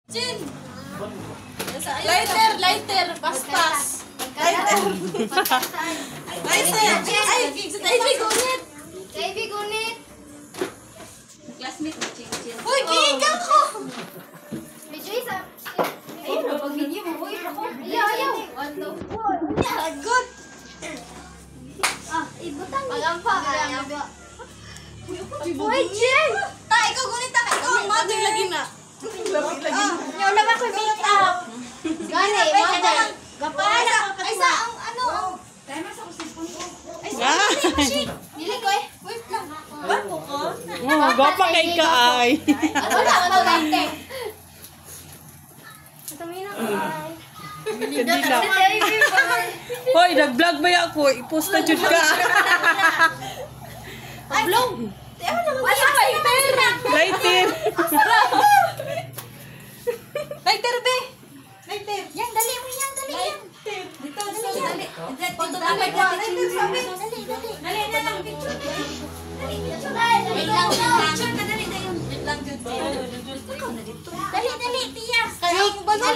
Jin! Lighter, paspas. Lighter! Ay, gunit! Baby, gunit! Classmate ni Chin. Uy, gigang ko! Medyo isa. Ayun, pag-video mo. Uy, ako. Ayaw. Good! Ibutan. Pagampa. Uy, Jin! Ta, ikaw gunit ta. Ikaw ang mother lagi na. Yung naman ko make up. Gani, mother. Gapay na. Ay, sa ang ano? Ay, sa Dili ko eh. wait lang. Bago ko? Oh, gwapa kay ka ay. Wala, wala, gante. Ito muna ko ay. Kadila. Hoy, nag-vlog ba ako? I-post na jud ka. Vlog. Ay, lighter! Lighter. Lighter, be! Lighter! Yan, dali mo yan, dali yan. Dito, dali. Dito, dali. Lighter, sabi. Dali na lang, picture. Wait lang, picture na dali na yun. Wait lang, Jud. Ikaw na dito. Dali, tiya. Yung balon,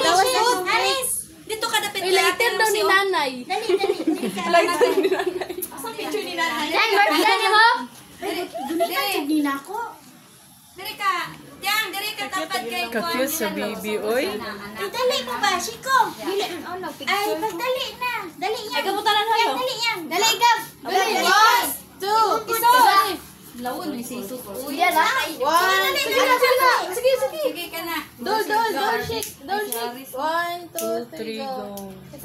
Alis. dito ka dapit. Lighter daw ni nanay. Dali. Lighter ni nanay. Asang picture ni nanay? Yan, birthday mo. Dili. Dili ka. Diyan, dili ka tapat kay Juan. Ka-cute sa baby, oy. Dali ko ba, Shiko? Ay, pagdali na. Dali yan. Ay, kabutan na tayo. Dali yan. Dali, Gab. Dali. 1, 2, isa. Lawon, may sisot. Uy, yan ah. Sige ka na. Dol, shake. 1, 2, 3, 3, go. go.